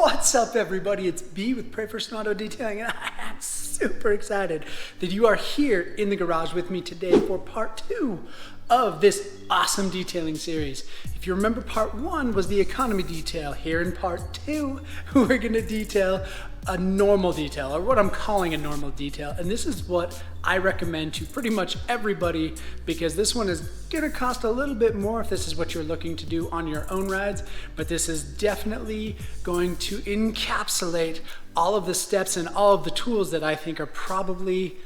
What's up, everybody? It's B with Pray First Auto Detailing, and I am super excited that you are here in the garage with me today for part 2 of this awesome detailing series. If you remember, part 1 was the economy detail. Here in part 2, we're going to detail a normal detail, or what I'm calling a normal detail. And this is what I recommend to pretty much everybody, because this one is gonna cost a little bit more if this is what you're looking to do on your own rides, but this is definitely going to encapsulate all of the steps and all of the tools that I think are probably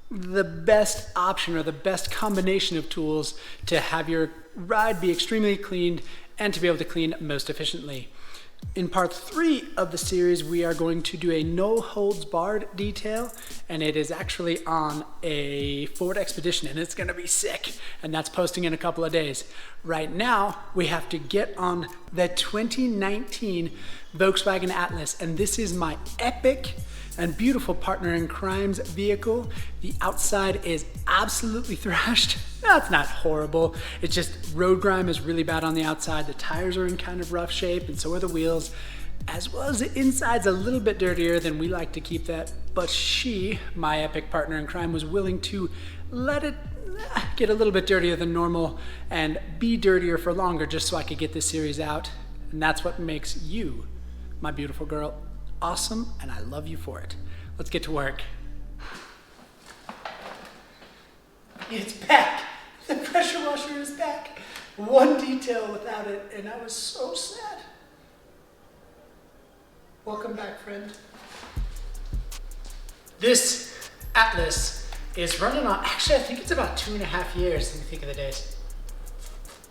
the best option or the best combination of tools to have your ride be extremely cleaned and to be able to clean most efficiently. In part 3 of the series, we are going to do a no holds barred detail, and it is actually on a Ford Expedition, and it's gonna be sick, and that's posting in a couple of days. Right now, we have to get on the 2019 Volkswagen Atlas, and this is my epic and beautiful partner in crime's vehicle. The outside is absolutely thrashed. That's not horrible. It's just road grime is really bad on the outside. The tires are in kind of rough shape, and so are the wheels, as well as the inside's a little bit dirtier than we like to keep that. But she, my epic partner in crime, was willing to let it get a little bit dirtier than normal and be dirtier for longer just so I could get this series out. And that's what makes you, my beautiful girl, awesome, and I love you for it. Let's get to work. It's back. The pressure washer is back. One detail without it, and I was so sad. Welcome back, friend. This Atlas is running on, actually I think it's about 2.5 years. Let me think of the days.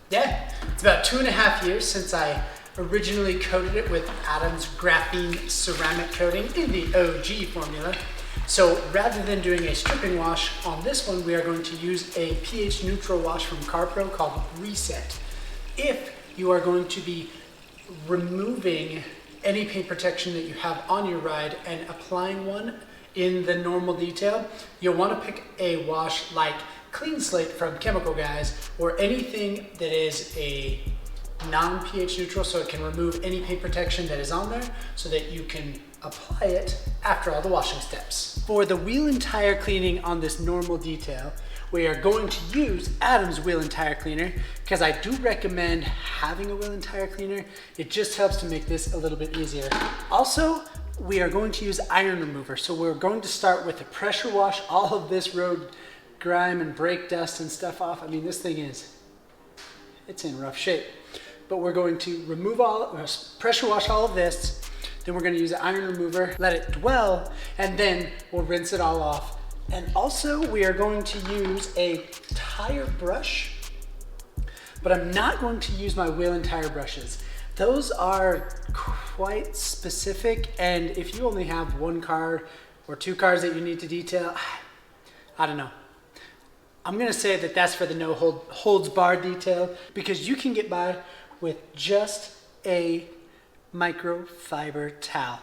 Yeah, it's about 2.5 years since I originally coated it with Adam's Graphene Ceramic coating in the OG formula. So rather than doing a stripping wash on this one, we are going to use a pH neutral wash from CarPro called Reset. If you are going to be removing any paint protection that you have on your ride and applying one in the normal detail, you'll want to pick a wash like Clean Slate from Chemical Guys, or anything that is a non-pH neutral, so it can remove any paint protection that is on there so that you can apply it after all the washing steps. For the wheel and tire cleaning on this normal detail, we are going to use Adam's wheel and tire cleaner, because I do recommend having a wheel and tire cleaner. It just helps to make this a little bit easier. Also, we are going to use iron remover. So we're going to start with a pressure wash all of this road grime and brake dust and stuff off. I mean, this thing it's in rough shape. But we're going to remove pressure wash all of this. Then we're going to use an iron remover, let it dwell, and then we'll rinse it all off. And also we are going to use a tire brush, but I'm not going to use my wheel and tire brushes. Those are quite specific, and if you only have one car or 2 cars that you need to detail, I don't know. I'm gonna say that that's for the no holds barred detail, because you can get by with just a microfiber towel.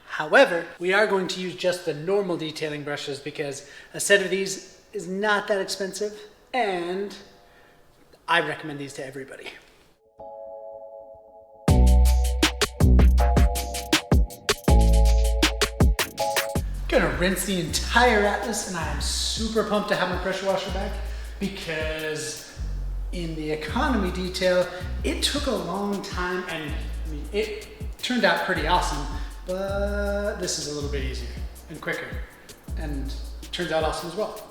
However, we are going to use just the normal detailing brushes because a set of these is not that expensive, and I recommend these to everybody. Gonna rinse the entire Atlas, and I am super pumped to have my pressure washer back, because in the economy detail, it took a long time, and I mean, it turned out pretty awesome, but this is a little bit easier and quicker, and turns out awesome as well.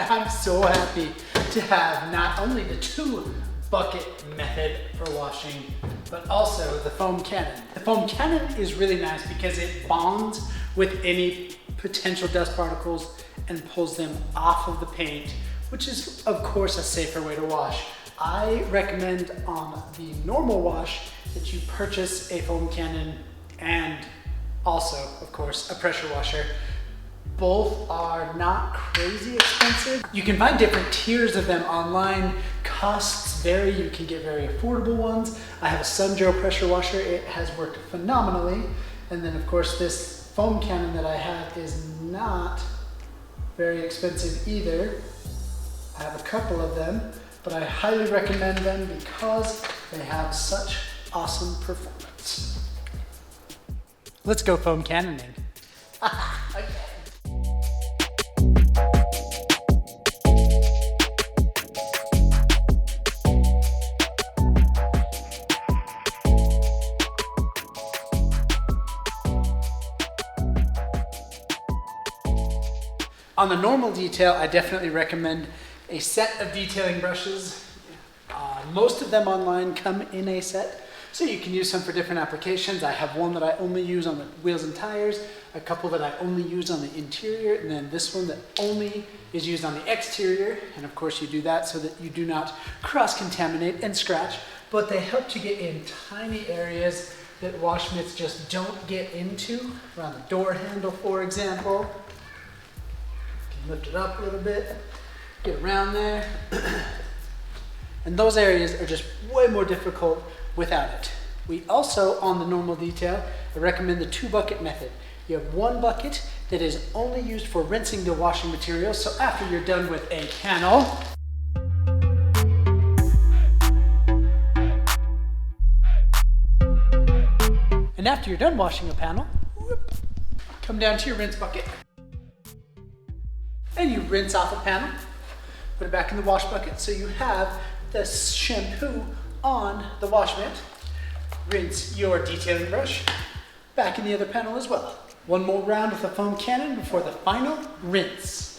I'm so happy to have not only the 2-bucket method for washing, but also the foam cannon. The foam cannon is really nice because it bonds with any potential dust particles and pulls them off of the paint, which is of course a safer way to wash. I recommend on the normal wash that you purchase a foam cannon and also, of course, a pressure washer. Both are not crazy expensive. You can find different tiers of them online. costs vary. You can get very affordable ones. I have a Sun-Gel pressure washer. It has worked phenomenally. And then of course this foam cannon that I have is not very expensive either. I have a couple of them, but I highly recommend them because they have such awesome performance. Let's go foam cannoning. Okay. On the normal detail, I definitely recommend a set of detailing brushes. Most of them online come in a set, so you can use some for different applications. I have one that I only use on the wheels and tires, a couple that I only use on the interior, and then this one that only is used on the exterior. And of course you do that so that you do not cross-contaminate and scratch, but they help to get in tiny areas that wash mitts just don't get into, around the door handle, for example. Lift it up a little bit, get around there. And those areas are just way more difficult without it. We also, on the normal detail, I recommend the 2-bucket method. You have one bucket that is only used for rinsing the washing material. So after you're done with a panel, and after you're done washing a panel, come down to your rinse bucket. And you rinse off a panel, put it back in the wash bucket so you have the shampoo on the wash mitt. Rinse your detailing brush back in the other panel as well. One more round with the foam cannon before the final rinse.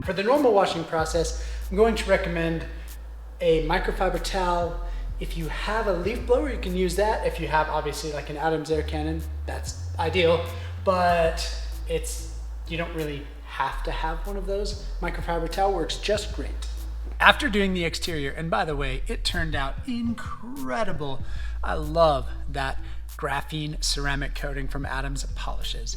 For the normal washing process, I'm going to recommend a microfiber towel. If you have a leaf blower, you can use that. If you have obviously like an Adams air cannon, that's ideal, but you don't really have to have one of those. Microfiber towel works just great. After doing the exterior, and by the way, it turned out incredible. I love that graphene ceramic coating from Adams Polishes.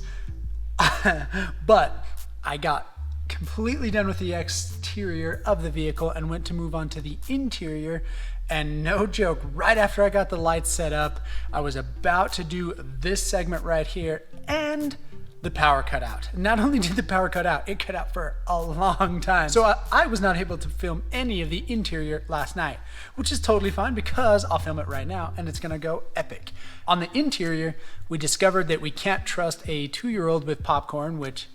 But I got completely done with the exterior of the vehicle and went to move on to the interior. And no joke, right after I got the lights set up, I was about to do this segment right here and the power cut out. Not only did the power cut out, it cut out for a long time. So I was not able to film any of the interior last night, which is totally fine because I'll film it right now and it's gonna go epic. On the interior, we discovered that we can't trust a 2-year-old with popcorn, which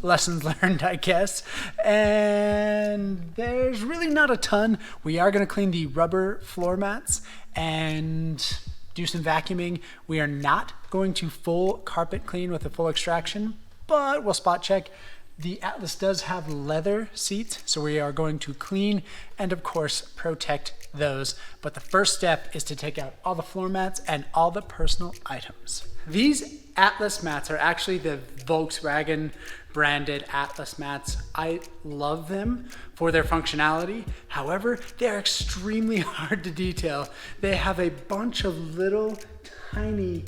lessons learned, I guess. And there's really not a ton. We are gonna clean the rubber floor mats and do some vacuuming. We are not going to full carpet clean with a full extraction, but we'll spot check. The Atlas does have leather seats, so we are going to clean and of course protect those. But the first step is to take out all the floor mats and all the personal items. These Atlas mats are actually the Volkswagen branded Atlas mats. I love them for their functionality. However, they are extremely hard to detail. They have a bunch of little tiny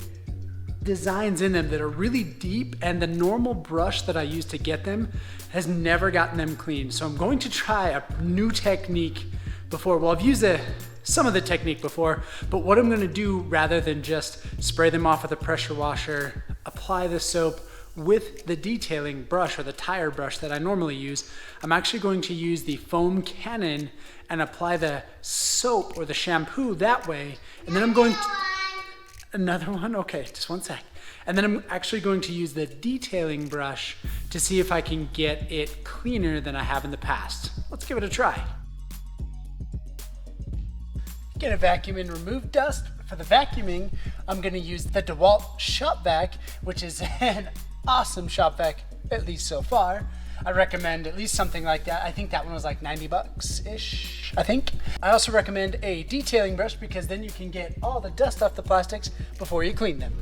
designs in them that are really deep, and the normal brush that I use to get them has never gotten them clean. So I'm going to try a new technique before. Well, I've used some of the technique before, but what I'm gonna do, rather than just spray them off with a pressure washer, apply the soap with the detailing brush or the tire brush that I normally use, I'm actually going to use the foam cannon and apply the soap or the shampoo that way. And then I'm going to, another one? Okay, just one sec. And then I'm actually going to use the detailing brush to see if I can get it cleaner than I have in the past. Let's give it a try. Get a vacuum and remove dust. For the vacuuming, I'm going to use the DeWalt Shop Vac, which is an awesome shop vac, at least so far. I recommend at least something like that. I think that one was like 90 bucks-ish, I think. I also recommend a detailing brush because then you can get all the dust off the plastics before you clean them.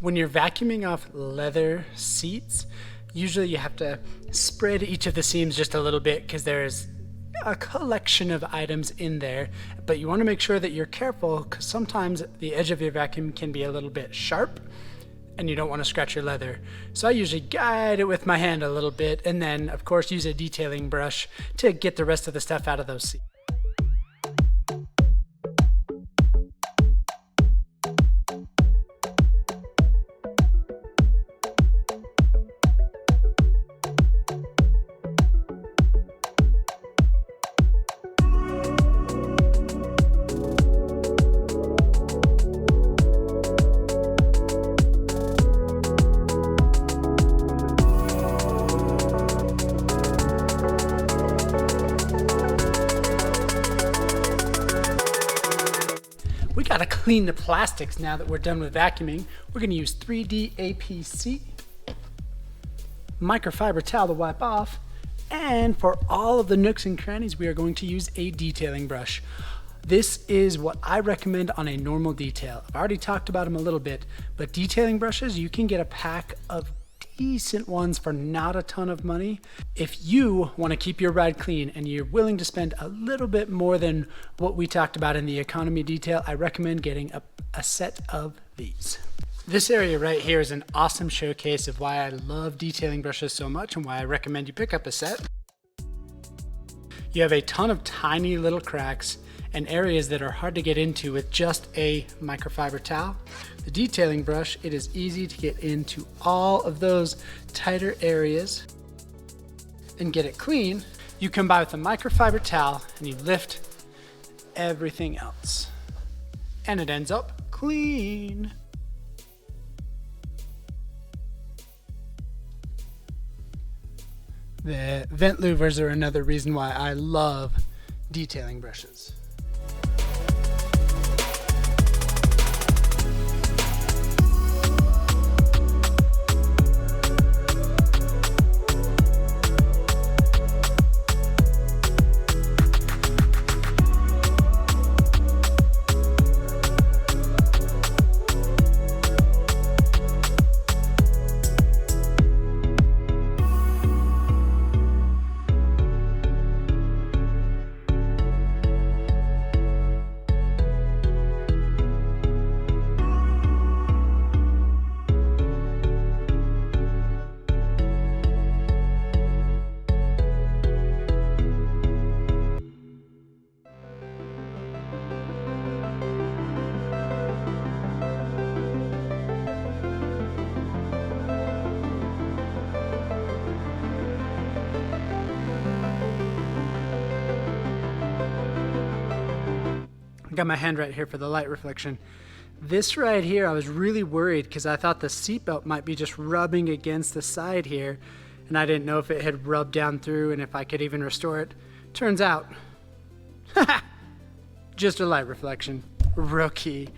When you're vacuuming off leather seats, usually you have to spread each of the seams just a little bit because there's a collection of items in there, but you want to make sure that you're careful because sometimes the edge of your vacuum can be a little bit sharp and you don't want to scratch your leather. So I usually guide it with my hand a little bit and then of course use a detailing brush to get the rest of the stuff out of those seats. We gotta clean the plastics now that we're done with vacuuming. We're gonna use 3D APC, microfiber towel to wipe off, and for all of the nooks and crannies, we are going to use a detailing brush. This is what I recommend on a normal detail. I've already talked about them a little bit, but detailing brushes, you can get a pack of decent ones for not a ton of money. If you want to keep your ride clean and you're willing to spend a little bit more than what we talked about in the economy detail, I recommend getting a set of these. This area right here is an awesome showcase of why I love detailing brushes so much and why I recommend you pick up a set. You have a ton of tiny little cracks and areas that are hard to get into with just a microfiber towel. The detailing brush, it is easy to get into all of those tighter areas and get it clean. You come by with a microfiber towel and you lift everything else, and it ends up clean. The vent louvers are another reason why I love detailing brushes. I got my hand right here for the light reflection. This right here, I was really worried because I thought the seatbelt might be just rubbing against the side here, and I didn't know if it had rubbed down through and if I could even restore it. Turns out, just a light reflection. Rookie.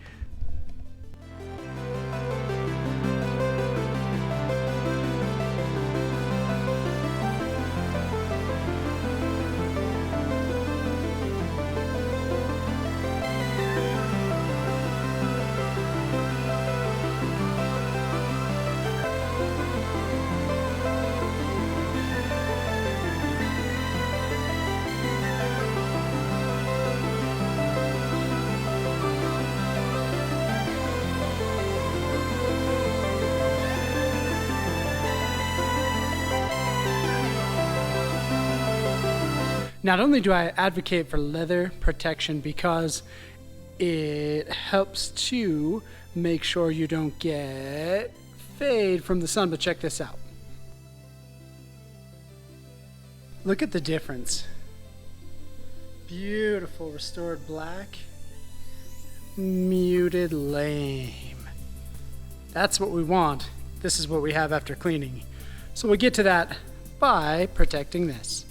Not only do I advocate for leather protection because it helps to make sure you don't get fade from the sun, but check this out. Look at the difference. Beautiful restored black, muted lame. That's what we want. This is what we have after cleaning. So we get to that by protecting this.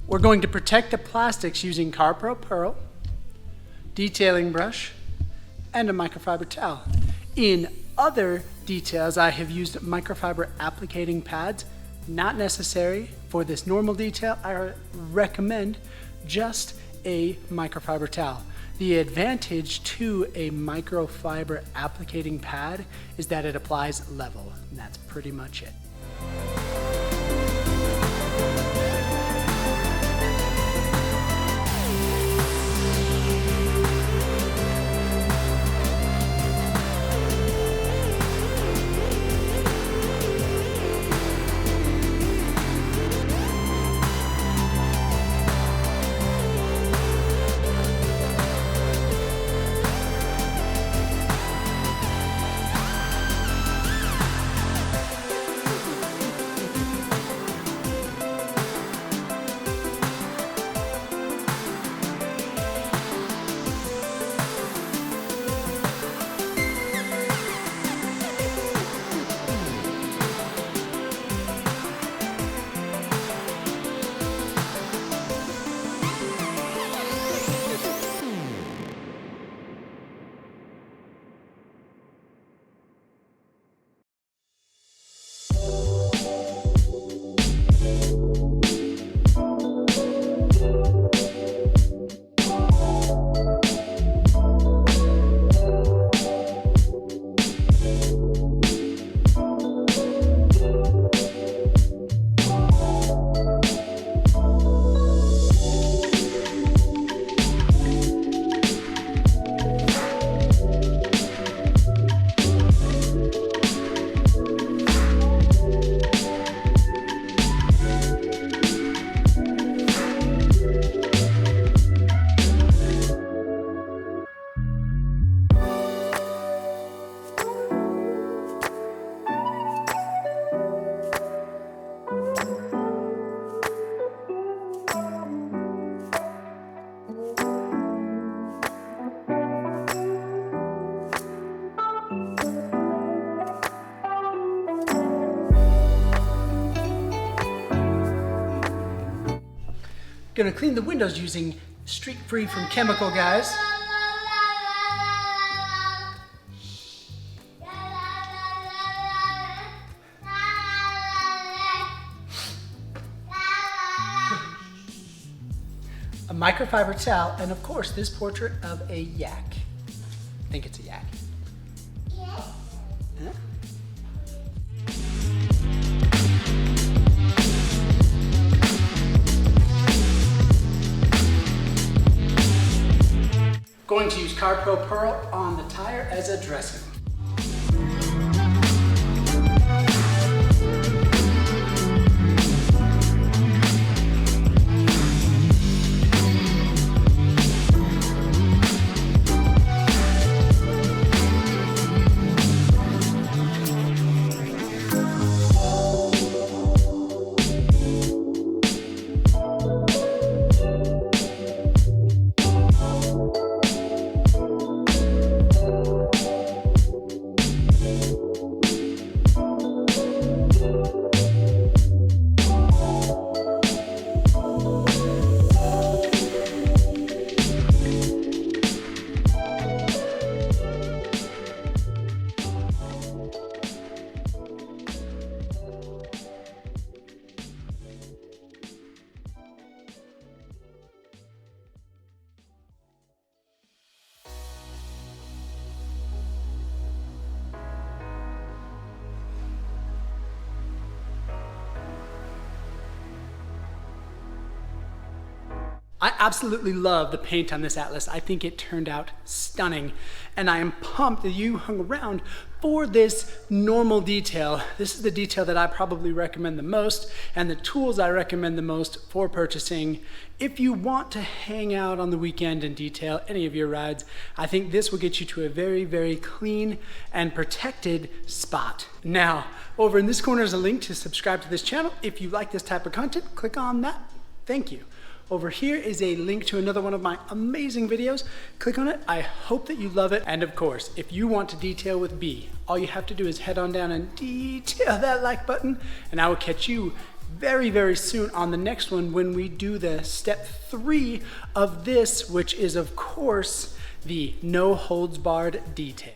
We're going to protect the plastics using Carpro Pearl, detailing brush, and a microfiber towel. In other details, I have used microfiber applicating pads. Not necessary for this normal detail. I recommend just a microfiber towel. The advantage to a microfiber applicating pad is that it applies level, and that's pretty much it. Gonna clean the windows using Streak Free from Chemical, guys. A microfiber towel, and of course this portrait of a yak. I think it's a yak. Yes. Huh? Going to use Carpro Pearl on the tire as a dressing. I absolutely love the paint on this Atlas. I think it turned out stunning, and I am pumped that you hung around for this normal detail. This is the detail that I probably recommend the most, and the tools I recommend the most for purchasing. If you want to hang out on the weekend and detail any of your rides, I think this will get you to a very, very clean and protected spot. Now, over in this corner is a link to subscribe to this channel. If you like this type of content, click on that. Thank you. Over here is a link to another one of my amazing videos. Click on it. I hope that you love it. And of course, if you want to detail with B, all you have to do is head on down and detail that like button, and I will catch you very, very soon on the next one when we do the step 3 of this, which is of course the no holds barred detail.